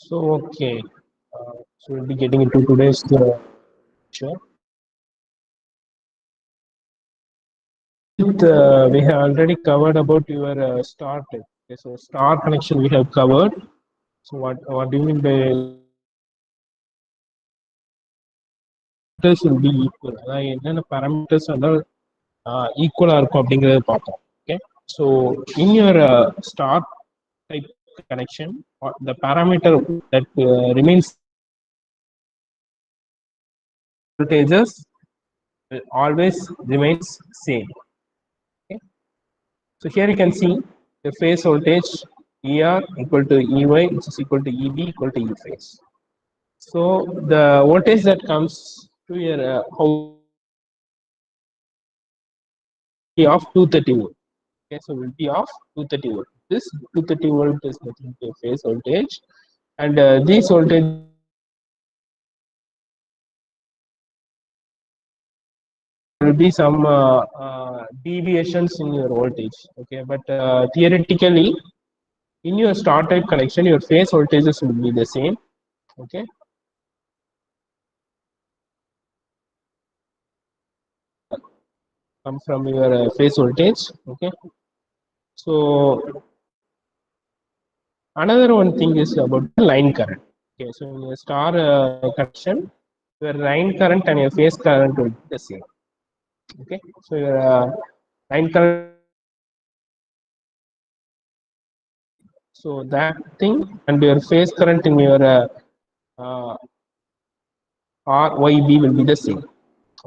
So, okay, so we'll be getting into today's lecture. We have already covered about your star type. Okay, so star connection we have covered. So what do you mean by parameters will be equal? அதாவது என்னென்ன parameters எல்லாம் ஈக்குவலா இருக்கும் அப்படிங்கறத பார்த்தோம். Okay, so in your star type connection, the parameter that remains voltages will always remains same. Okay. So here you can see the phase voltage ER equal to EY, which is equal to EB equal to E phase. So the voltage that comes to your house of 230 volt. Okay, so will be of 230 volt. This 230 volt is nothing to phase voltage, and these voltage will be some deviations in your voltage. Okay, but theoretically, in your star type connection, your phase voltages will be the same. Okay, come from your phase voltage. Okay, so another one thing is about the line current. Okay, so in your star connection, your line current and your phase current will be the same. Okay, so your line current, so that thing, and your phase current in your uh, RYB will be the same.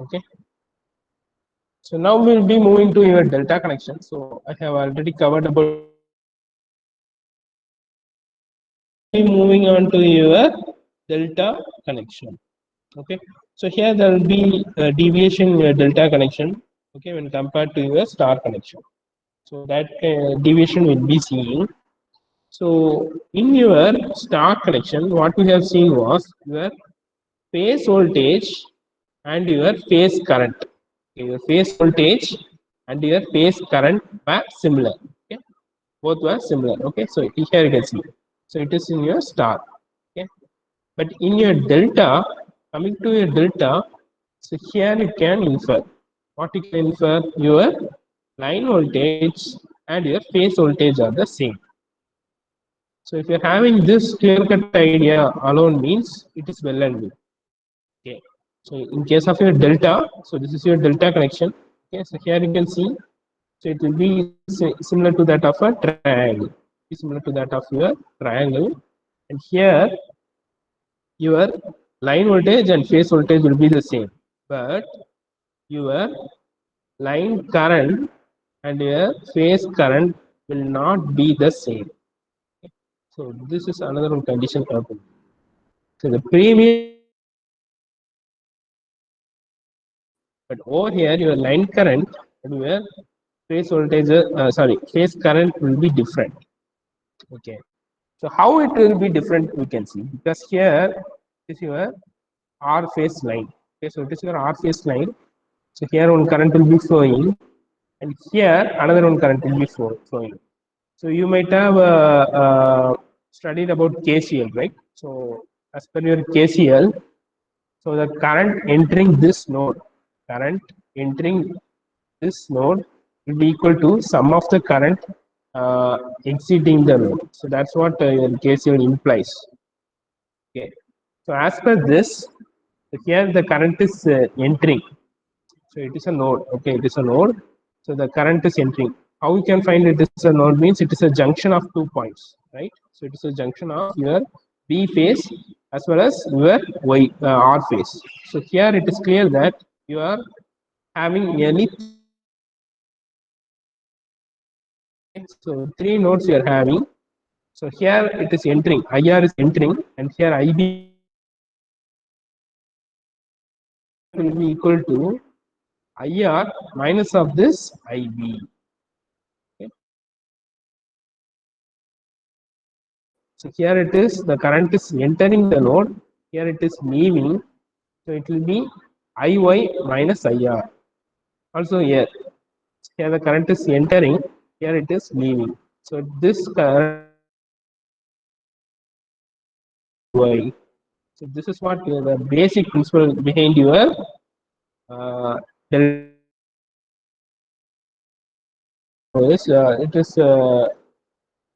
Okay, so now we'll be moving to your delta connection. So I have already covered about. Be moving on to your delta connection. Okay, so here there will be a deviation in your delta connection. Okay, when compared to your star connection, so that deviation will be seen. So in your star connection, what we have seen was your phase voltage and your phase current. Okay, your phase voltage and your phase current were similar. Okay, both were similar. Okay, so here you can see, so it is in your star. Okay, but in your delta, coming to your delta, so here you can infer. What you can infer, your line voltage and your phase voltage are the same. So if you're having this clear-cut idea alone means it is well and good. Okay. So in case of your delta, so this is your delta connection. Okay. So here you can see, so it will be similar to that of a triangle. Similar to that of your triangle, and here your line voltage and phase voltage will be the same, but your line current and your phase current will not be the same. So this is another one condition happen. So the previous, but over here your line current and your phase voltage, phase current will be different. Okay. So how it will be different we can see, because here is your R phase line. Okay, so it is your R phase line. So here one current will be flowing, and here another one current will be flowing. So you might have studied about KCL, right? So as per your KCL, so the current entering this node, current entering this node will be equal to sum of the current exiting the node. So that's what your KCL implies. Okay. So as per this, here the current is entering. So it is a node. Okay, it is a node. So the current is entering. How we can find it is a node means it is a junction of 2 points, right? So it is a junction of your B phase as well as your R phase. So here it is clear that you are having nearly, so 3 nodes you are having. So here it is entering, IR is entering, and here IB will be equal to IR minus of this IB. Okay. So here it is, the current is entering the node, here it is leaving, so it will be IY minus IR. Also here the current is entering, here it is leaving. So this current Y. So this is what the basic principle behind your delta is. It is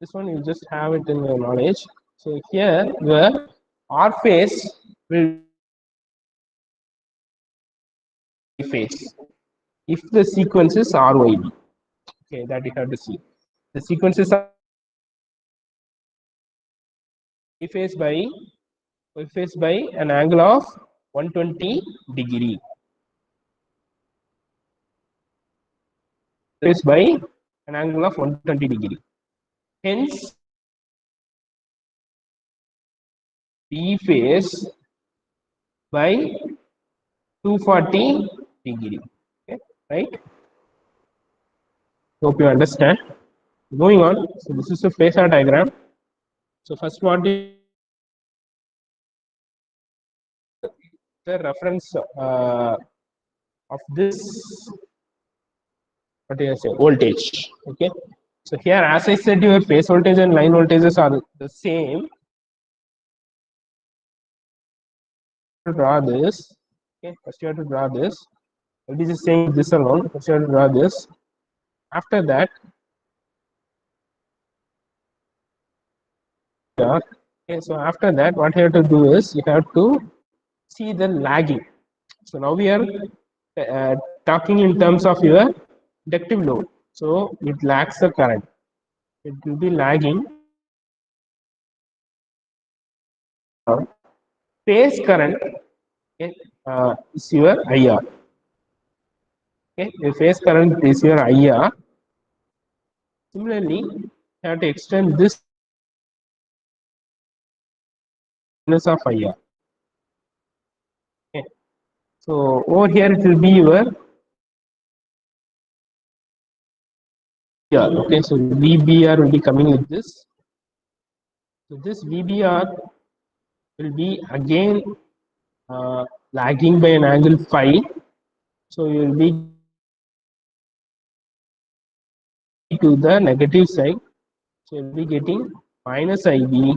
this one you just have it in your knowledge. So here your R phase will be phase if the sequence is RYB. Okay, that you have to see. The sequences are phase by an angle of 120 degree. Phase by an angle of 120 degree. Hence, B phase by 240 degree. Okay, right? Hope you understand. Going on, so this is a phasor diagram. So first what is the reference of this, what do you say, voltage? Okay. So here, as I said, your phase voltage and line voltages are the same. Draw this. Okay, first you have to draw this. It is the same with this alone. First you have to draw this. After that, okay, so after that, what you have to do is you have to see the lagging. So now we are talking in terms of your inductive load. So it lags the current. It will be lagging. Phase current, okay, is your IR. Okay, the phase current is your IR. Similarly, you have to extend this minus of IR. Okay. So over here it will be your VBR. Okay, so VBR will be coming with this. So this VBR will be again lagging by an angle phi. So you will be to the negative side. So you will be getting minus IB.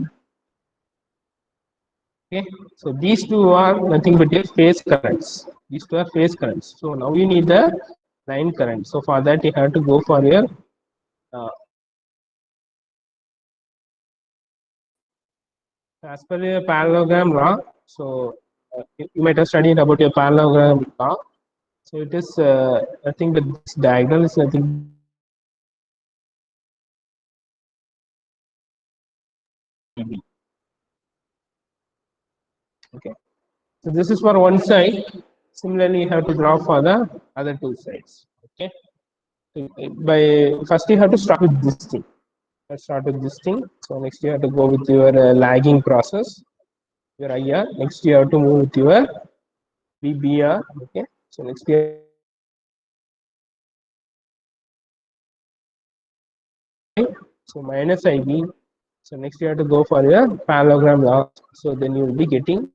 Okay, so these two are nothing but your phase currents. These two are phase currents. So now you need the line current. So for that you have to go for your as per your parallelogram law. So you might have studied about your parallelogram law. So it is nothing but this diagonal is nothing. Okay. So this is for one side. Similarly, you have to draw for the other two sides. Okay. By first you have to start with this thing. Let's start with this thing. So next you have to go with your lagging process, your IR. Next you have to move with your VBR. Okay. So next you so minus IB. So next you have to go for your parallelogram law. So then you will be getting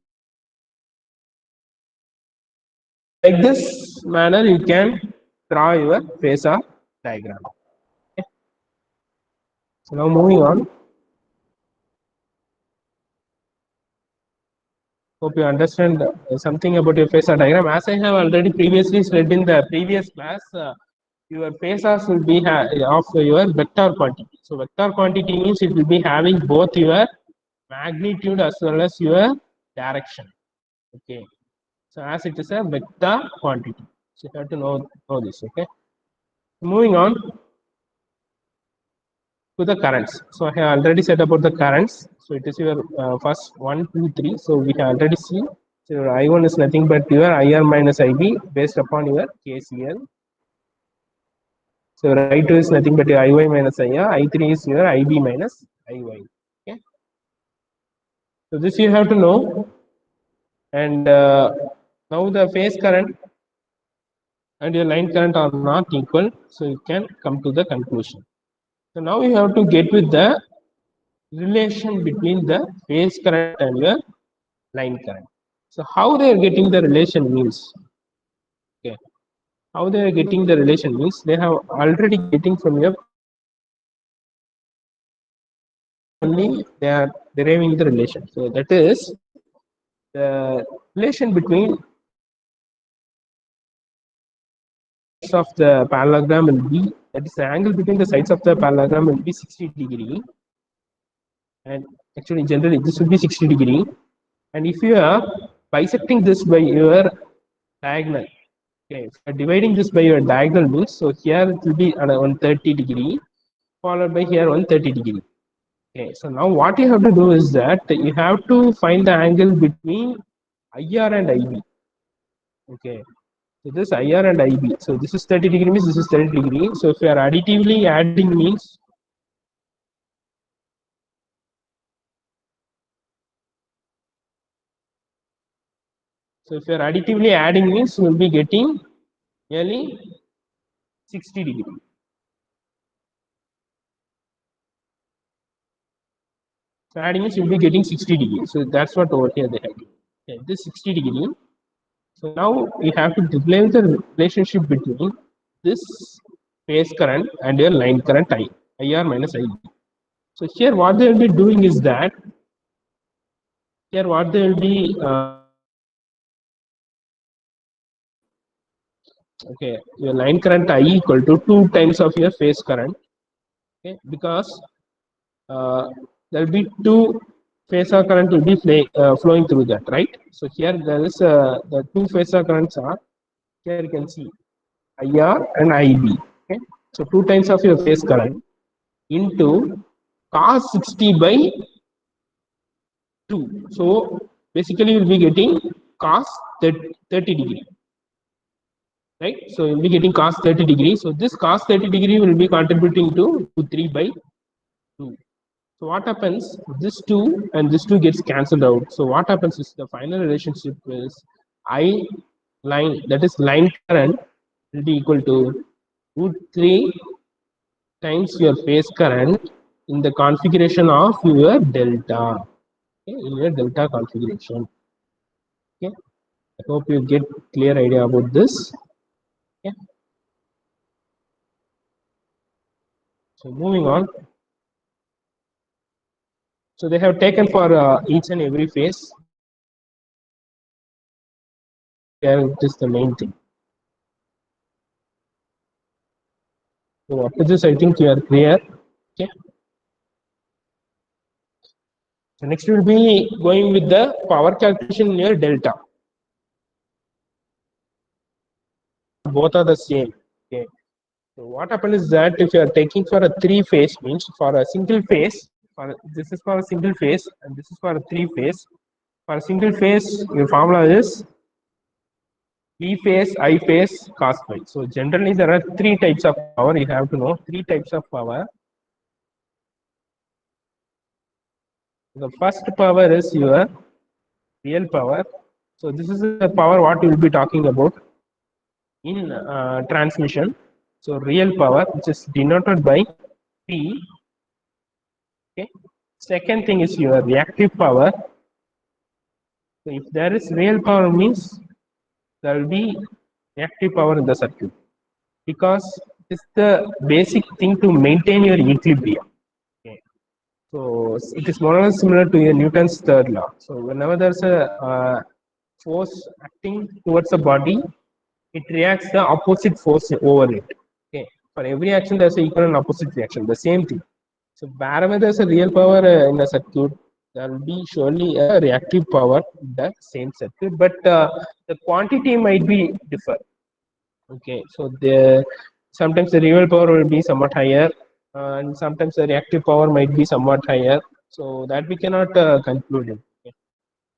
like this manner. You can draw your phasor diagram. Okay. So now moving on. Hope you understand something about your phasor diagram. As I have already previously said in the previous class, your phasors will be of your vector quantity. So vector quantity means it will be having both your magnitude as well as your direction. Okay. So as it is a vector quantity, so you have to know this. Okay. Moving on to the currents. So I have already said about the currents. So it is your first 1, 2, 3. So we have already seen. So your I1 is nothing but your IR minus IB based upon your KCL. So I2 is nothing but your IY minus IR. I3 is your IB minus IY. Okay. So this you have to know. And now the phase current and your line current are not equal. So you can come to the conclusion. So now you have to get with the relation between the phase current and your line current. So how they are getting the relation means, okay, how they are getting the relation means they have already getting from your only they are deriving the relation. So that is the relation between sides of the parallelogram will be, that is the angle between the sides of the parallelogram will be 60 degree, and actually generally this will be 60 degree, and if you are bisecting this by your diagonal, okay, if you are dividing this by your diagonal means, so here it will be 130 degree followed by here 130 degree. Okay, so now what you have to do is that you have to find the angle between IR and IB. Okay, so this IR and IB. So this is 30 degree means this is 30 degree. So if you are additively adding means, so if you are additively adding means you will be getting nearly 60 degree. So adding means you will be getting 60 degree. So that's what over here they have. Okay, this 60 degree. So now we have to derive the relationship between this phase current and your line current IR minus IB. So here what they will be doing is that here what they will be okay, your line current I equal to 2 times of your phase current. Okay, because there will be two phasor current will be flowing through that, right? So here there is the two phasor currents are, here you can see IR and IB. Okay, so 2 times of your phase current into cos 60 by 2. So basically you will be getting cos 30 degree, right? So you'll be getting cos 30 degree. So this cos 30 degree will be contributing to 3 by 2. So what happens? This 2 and this 2 gets cancelled out. So what happens is the final relationship is I line, that is line current, will be equal to root 3 times your phase current in the configuration of your delta. Okay, in your delta configuration. Okay, I hope you get clear idea about this. Okay. So moving on. So they have taken for each and every phase. Here it is the main thing. So after this, I think you are clear. Okay. So next we will be going with the power calculation near delta. Both are the same. Okay. So what happens is that if you are taking for a three phase means for a single phase, this is for a single phase and this is for a three phase. For a single phase, your formula is V phase, I phase, cos phi. So generally there are three types of power. You have to know three types of power. The first power is your real power. So this is the power what we will be talking about in transmission. So real power, which is denoted by P. Okay. Second thing is your reactive power. So if there is real power means there will be reactive power in the circuit because it's the basic thing to maintain your equilibrium. Okay. So it is more or less similar to your Newton's third law. So whenever there's a force acting towards a body, it reacts the opposite force over it. Okay. For every action, there's an equal and opposite reaction. The same thing. So wherever there's a real power in a circuit, there will be surely a reactive power in the same circuit, but the quantity might be different. Okay, so the sometimes the real power will be somewhat higher, and sometimes the reactive power might be somewhat higher. So that we cannot conclude it. Okay.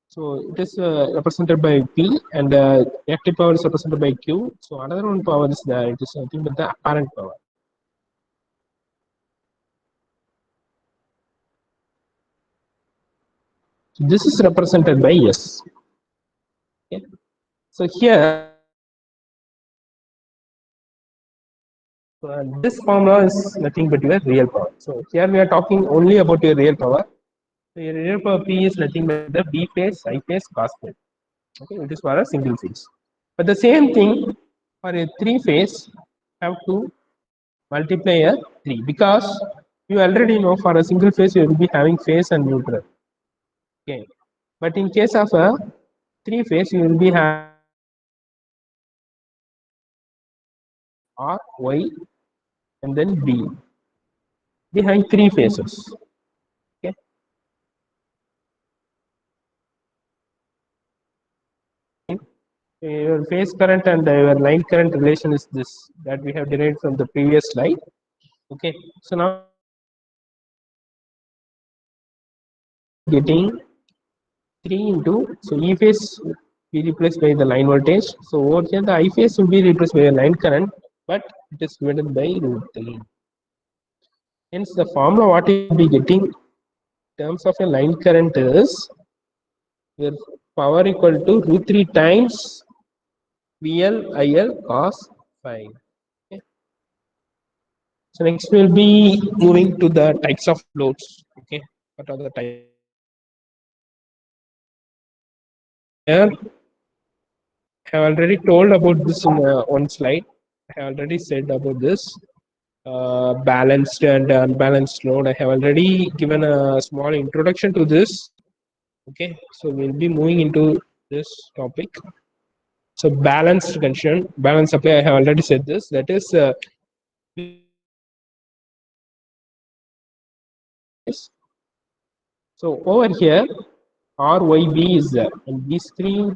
So it is represented by P, and reactive power is represented by Q. So another one power is there. It is nothing but the apparent power. This is represented by S. Okay. So here, this formula is nothing but your real power. So here we are talking only about your real power. So your real power P is nothing but the B phase, I phase, cos phase. Okay, it is for a single phase. But the same thing for a three phase, have to multiply a 3 because You already know for a single phase you will be having phase and neutral. Okay. But in case of a three phase, you will be having R, Y, and then B. Behind three phases. Okay. Your phase current and your line current relation is this that we have derived from the previous slide. Okay. So now getting 3 into, so E phase will be replaced by the line voltage. So over here the I phase will be replaced by a line current, but it is divided by root 3. Hence the formula what you will be getting in terms of a line current is your power equal to root 3 times VL IL cos phi. Okay. So next we'll be moving to the types of loads. Okay, what are the types? Here I have already told about this in one slide. I have already said about this balanced and unbalanced load. I have already given a small introduction to this. Okay, so we'll be moving into this topic. So balanced condition, balance supply. I have already said this. That is, so over here, RYB is there, and these three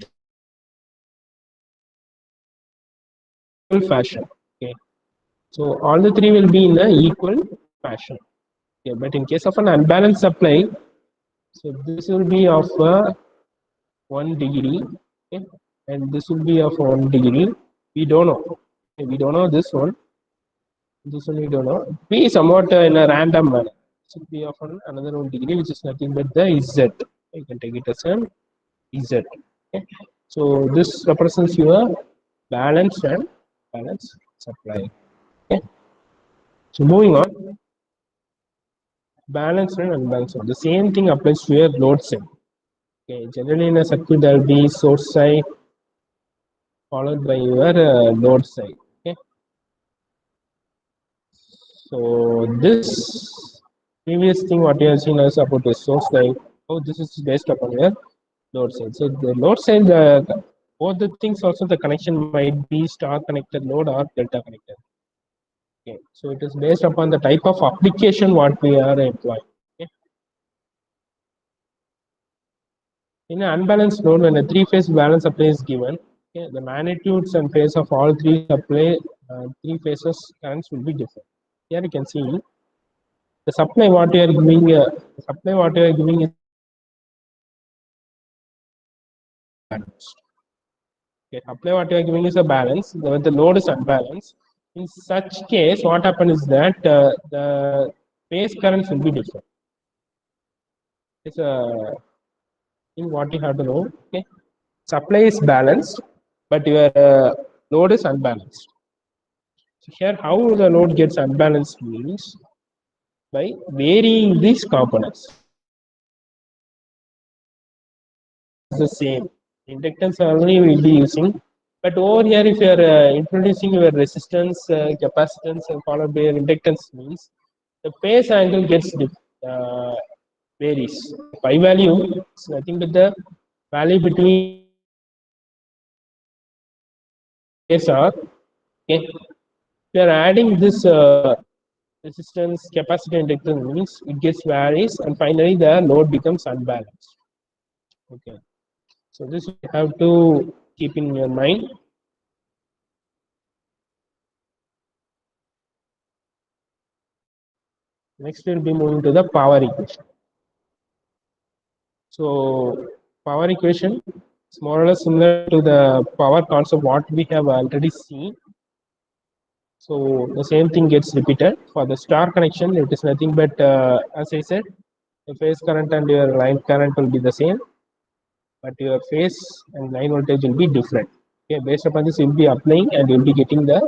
equal fashion. Okay, so all the three will be in a equal fashion. Okay, but in case of an unbalanced supply, so this will be of 1 degree, okay, and this will be of 1 degree. We don't know. Okay, we don't know this one. This one we don't know. Be somewhat in a random manner. It will be of another 1 degree, which is nothing but the Z. You can take it as an Z. Okay. So this represents your balance and balance supply. Okay. So moving on, balance and unbalanced. The same thing applies to your load side. Okay. Generally in a circuit there will be source side followed by your load side. Okay. So this previous thing what you have seen is about the source side. Oh, this is based upon your load side. So the load side, both the things also the connection might be star connected load or delta connected. Okay. So it is based upon the type of application what we are employing. Okay. In an unbalanced load, when a three-phase balance supply is given, okay, the magnitudes and phase of all three phases currents will be different. Here you can see the supply what you are giving. The supply what you are giving is balanced. Okay, supply what you are giving is a balance. The load is unbalanced. In such case, what happens is that the phase currents will be different. It's a thing what you have to know. Okay, supply is balanced, but your load is unbalanced. So here, how the load gets unbalanced means by varying these components. The same inductance only will be using, but over here if you are introducing your resistance, capacitance and followed by your inductance means the phase angle gets uh, varies. Pi value is nothing but the value between phase r. Okay, if you are adding this resistance, capacity, inductance means it gets varies and finally the load becomes unbalanced. Okay, so this you have to keep in your mind. Next, we'll be moving to the power equation. So, power equation is more or less similar to the power concept what we have already seen. So, the same thing gets repeated. For the star connection, it is nothing but, as I said, the phase current and your line current will be the same, but your phase and line voltage will be different. Okay, based upon this, you'll be applying and you'll be getting the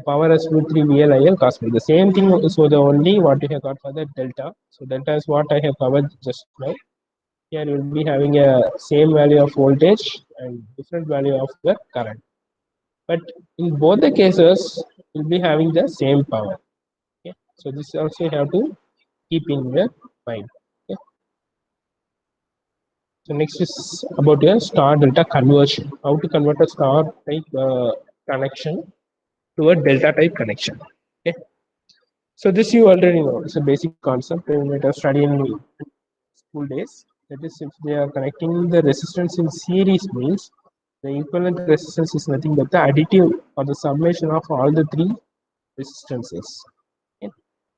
power as root 3 VLIL cos phi. The same thing, so the only what you have got for the delta. So delta is what I have covered just now. Here you will be having a same value of voltage and different value of the current. But in both the cases, you'll be having the same power. Okay. So this also you have to keep in your mind. Okay. So next is about your star delta conversion. How to convert a star type connection to a delta type connection. Okay. So this you already know. It's a basic concept you might have studied in school days. That is, if they are connecting the resistance in series means the equivalent resistance is nothing but the additive or the summation of all the three resistances. Okay.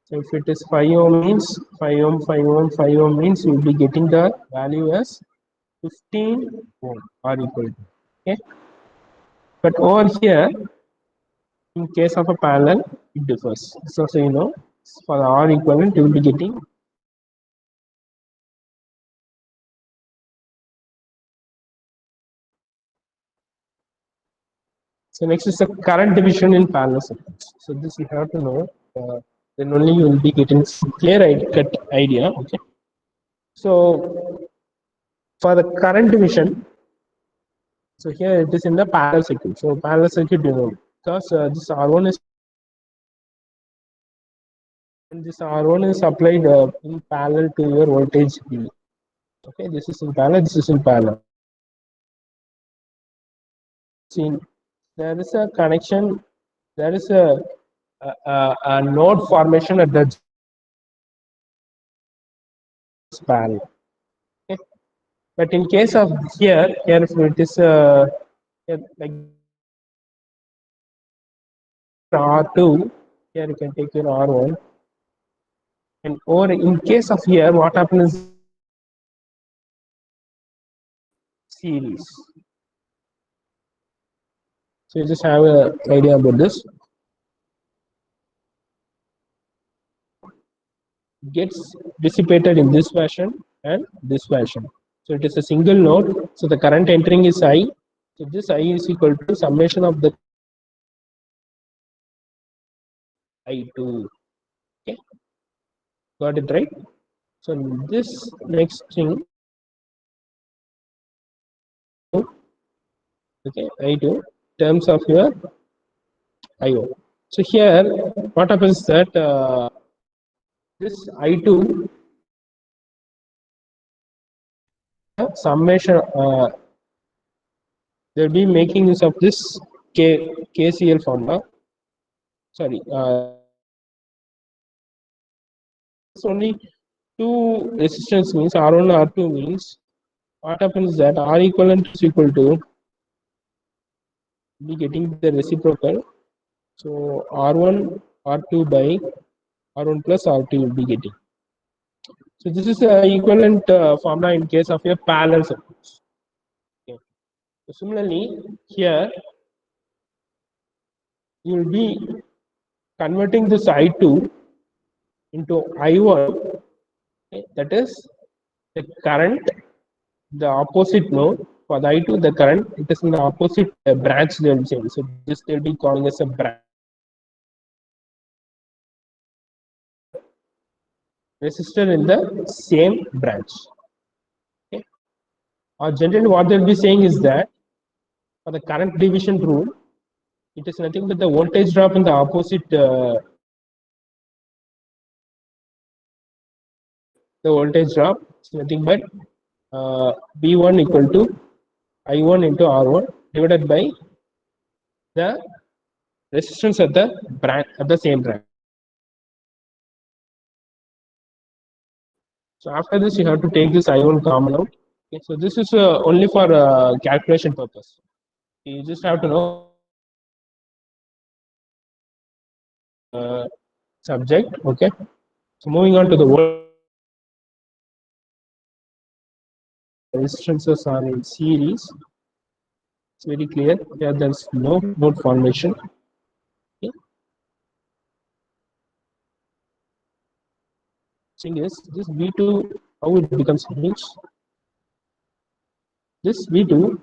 So if it is 5 ohm means 5 ohm, 5 ohm, 5 ohm means you will be getting the value as 15 ohm or equal to. Okay. But over here, in case of a parallel, it differs. So, you know, for the R equivalent, you will be getting. So next is the current division in parallel circuits. So this you have to know. Then only you will be getting clear cut idea. Okay. So for the current division, so here it is in the parallel circuit. So parallel circuit, you know, because this R1 is and this R1 is applied in parallel to your voltage V. Okay, this is in parallel. This is in parallel. See, there is a connection. There is a node formation at the parallel. Okay. But in case of here if it is like R2, here you can take your R1, and or in case of here, what happens is series. So you just have an idea about this. Gets dissipated in this fashion and this fashion. So it is a single node. So the current entering is I. So this I is equal to summation of the I2. Okay, got it right? So this next thing, okay, I2 terms of your IO. So here, what happens is that this I2 summation, they'll be making use of this KCL formula. Sorry, it's only two resistance means R1 R2 means what happens is that R equivalent is equal to be getting the reciprocal. So R1 R2 by R1 plus R2 will be getting. So this is a equivalent formula in case of a parallel circuits. Okay. So similarly, here you will be converting this I2 into I1. Okay. That is the current, the opposite node for the I2, the current, it is in the opposite branch they will change. So this they will be calling as a branch. Resistor in the same branch. Okay. Or generally what they will be saying is that for the current division rule, it is nothing but the voltage drop in the opposite the voltage drop is nothing but V1 equal to I1 into R1 divided by the resistance at the branch at the same branch. So after this, you have to take this I1 common out. Okay, so this is only for calculation purpose. You just have to know subject. Okay. So moving on to the resistances are in series. It's very clear. Here there's no node formation. Okay. Thing is this V2 how it becomes huge. This V2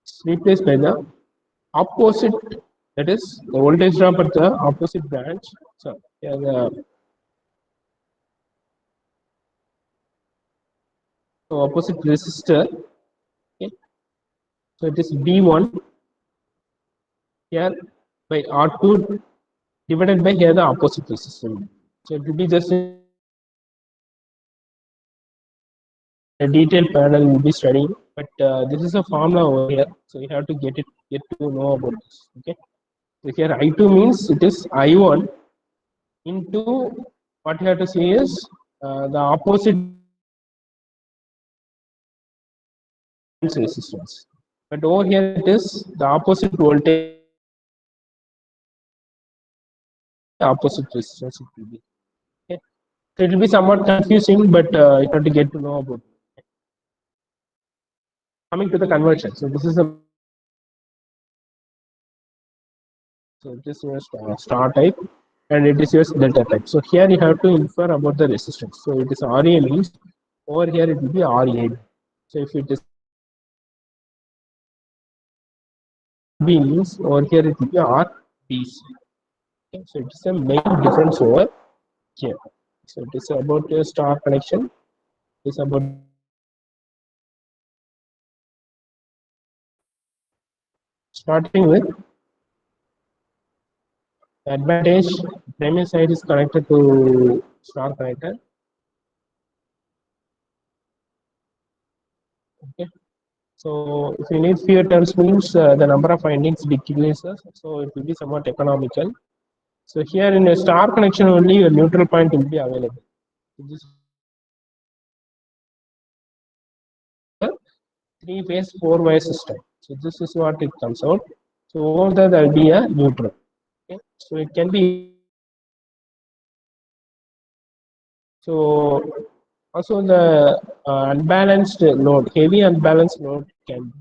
is replaced by the opposite, that is the voltage drop at the opposite branch. So here the opposite resistor. Okay. So it is B1 here by R2 divided by here the opposite resistance. So it will be just a detailed panel will be studying, but this is a formula over here, so you have to get to know about this. Okay, so here I2 means it is I1 into what you have to see is the opposite resistance, but over here it is the opposite voltage, opposite resistance it will be. Okay, so it will be somewhat confusing, but you have to get to know about it. Coming to the conversion, so this is a so this is your star type and it is your delta type. So here you have to infer about the resistance. So it is RA means over here it will be RA. So if it is B means over here it will be RBC. Okay, so it is a main difference over here. So it is about your star connection. It is about starting with advantage. Primary side is connected to star connector. Okay. So if you need fewer turns means the number of windings decreases, so it will be somewhat economical. So here in a star connection only your neutral point will be available. This is a three-phase four-wire system. So this is what it comes out. So over there will be a neutral. Okay. So it can be so also the unbalanced load, heavy unbalanced load can.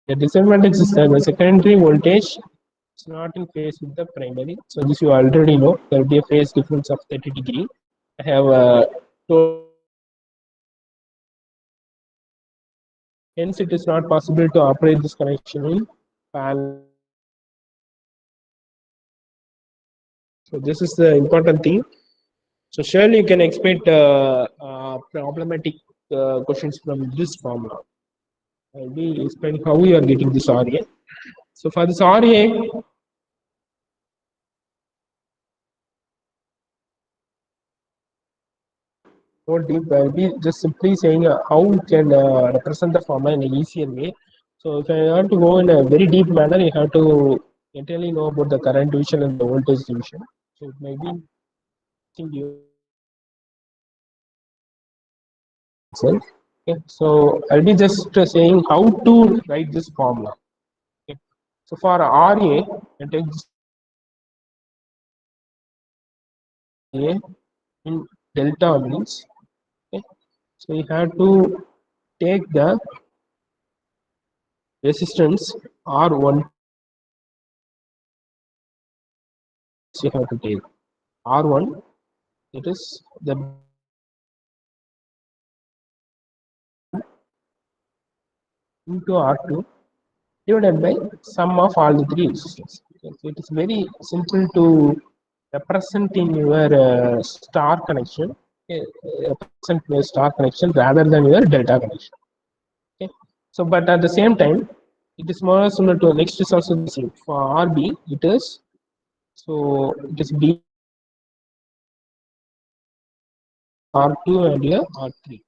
The disadvantage is that the secondary voltage is not in phase with the primary. So this you already know. There will be a phase difference of 30 degree. I have hence it is not possible to operate this connection in parallel. So this is the important thing. So surely you can expect problematic questions from this formula. I'll be explaining how we are getting this RA. So for this RA, more deep, I'll be just simply saying how we can represent the formula in an easier way. So if I want to go in a very deep manner, you have to entirely know about the current division and the voltage division. So it may be think you itself. Okay. So I'll be just saying how to write this formula. Okay. So for RA, I take this RA in delta means. Okay. So you have to take the resistance R1. You have to take R1. It is the into R2 divided by sum of all the three resistors. Okay. So it is very simple to represent in your star connection, okay, represent your star connection rather than your delta connection. Okay. So, but at the same time, it is more similar to next is also the same. For RB, it is so it is B R2 and here R3.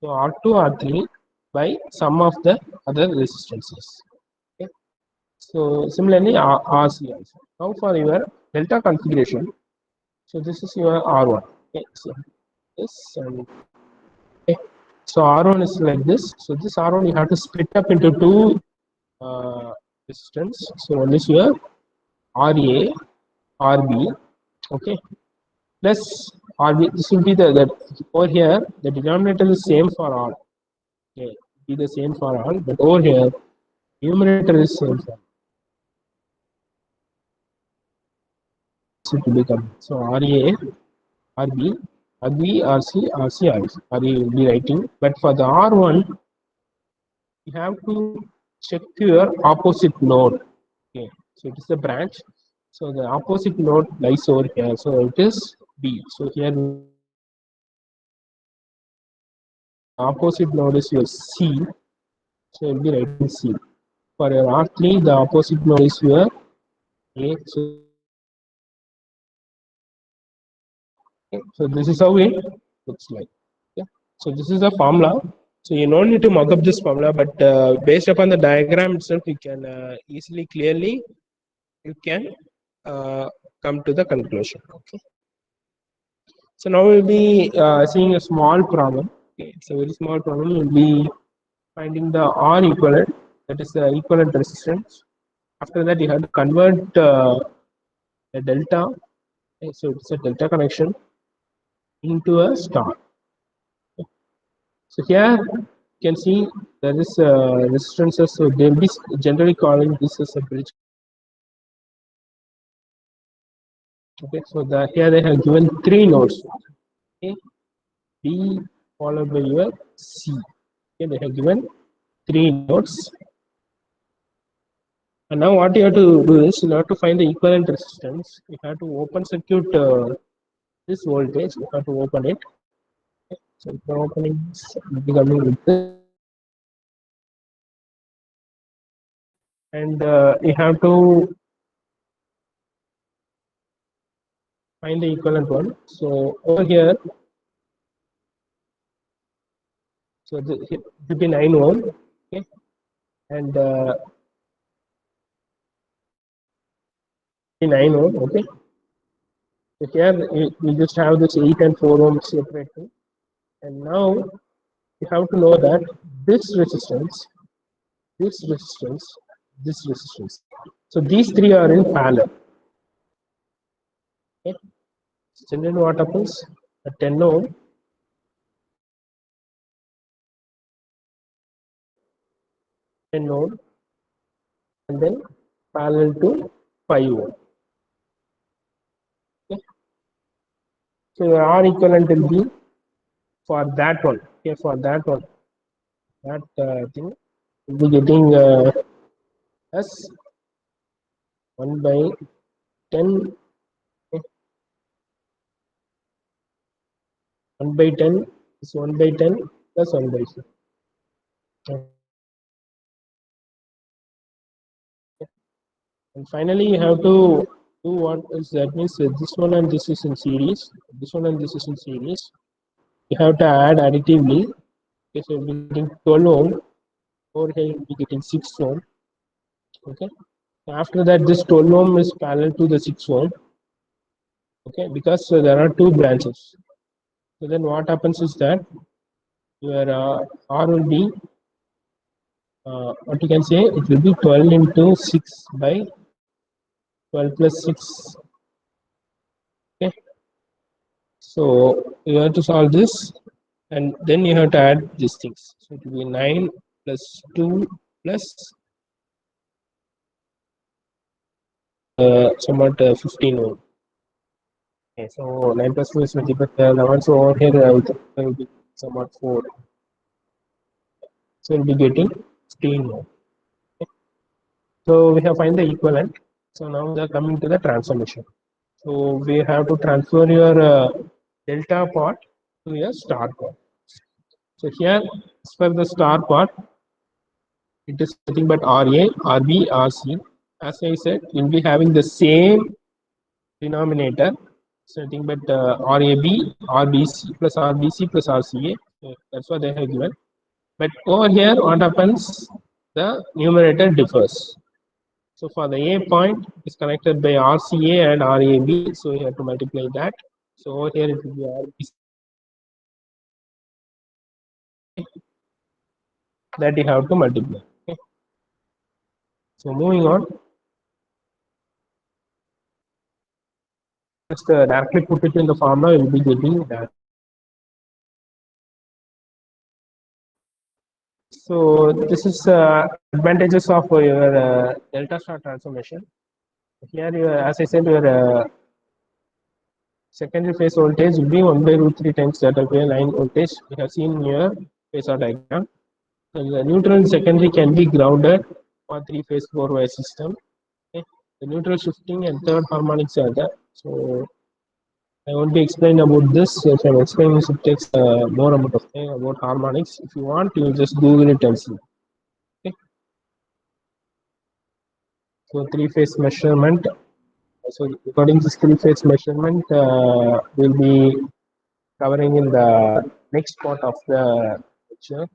So R2 R3 by sum of the other resistances. Okay. So similarly RC also. Now for your delta configuration, so this is your R1. Okay. So this and okay. So R1 is like this. So this R1 you have to split up into two resistance. So one is your RA, RB, okay, plus RB. This will be the over here the denominator is same for all. Okay, be the same for all, but over here numerator is same for all. So it will become so RA, RB, RB, RC, RC, RC. RA will be writing, but for the R1 you have to check your opposite node. Okay, so it is the branch. So the opposite node lies over here. So it is B. So here opposite node is your C. So it will be writing C. For your R3, the opposite node is your A. So this is how it looks like. Okay. So this is a formula. So you don't need to mock up this formula, but based upon the diagram itself, you can easily, clearly, you can uh, come to the conclusion. Okay. So now we'll be seeing a small problem. Okay. It's a very small problem. We'll be finding the R equivalent, that is the equivalent resistance. After that, you have to convert a delta. Okay. So it's a delta connection into a star. So here you can see there is resistances. So they'll be generally calling this as a bridge. Okay, so here they have given three nodes. Okay, B followed by your C. Okay, they have given three nodes. And now what you have to do is, in order to find the equivalent resistance, you have to open circuit this voltage. You have to open it. Okay, so if you're opening this, you'll be coming with this. And you have to find the equivalent one. So over here, so it will be 9 ohm, okay, and 9 ohm, okay. So here we just have this 8 and 4 ohm separating, and now you have to know that this resistance, this resistance, this resistance. So these three are in parallel. Okay. So then what happens? At 10 ohm, 10 ohm, and then parallel to 5 ohm. Okay. So your R equivalent will be for that one. Okay, for that one, that thing will be getting as 1 by 10. Okay. 1 by 10 is 1 by 10 plus 1 by 4. Okay. And finally, you have to do what is that means this one and this is in series. This one and this is in series. You have to add additively. Okay, so you'll be getting 12 ohm. Over here, you'll be getting 6 ohm. Okay. After that, this 12 ohm is parallel to the 6 ohm. Okay, because there are two branches. So then what happens is that your R will be what you can say, it will be 12 into 6 by 12 plus 6. Okay, so you have to solve this, and then you have to add these things. So it will be 9 plus 2 plus somewhat 15 ohm. Okay, so 9 plus 2 is 20, but 11, so over here it will be somewhat 4. So we'll be getting 15 ohm. Okay. So we have find the equivalent. So now we are coming to the transformation. So we have to transfer your delta part to your star part. So here, as per the star part, it is nothing but RA, RB, RC. As I said, you'll be having the same denominator, so nothing but RAB, RBC plus RBC plus RCA. So that's what they have given. But over here, what happens? The numerator differs. So for the A point, is connected by RCA and RAB. So you have to multiply that. So over here, it will be RBC. That you have to multiply. Okay. So moving on, just directly put it in the formula, you'll be getting that. So this is advantages of your delta star transformation. Here, as I said, your secondary phase voltage will be 1 by root 3 times delta K line voltage. We have seen here phasor diagram. So the neutral secondary can be grounded for three phase 4 wire system. Okay. The neutral shifting and third harmonics are there. So I won't be explaining about this. If I'm explaining this, it takes more amount of time about harmonics. If you want, you just Google it and see. Okay. So three-phase measurement. So according to three-phase measurement, we'll be covering in the next part of the lecture.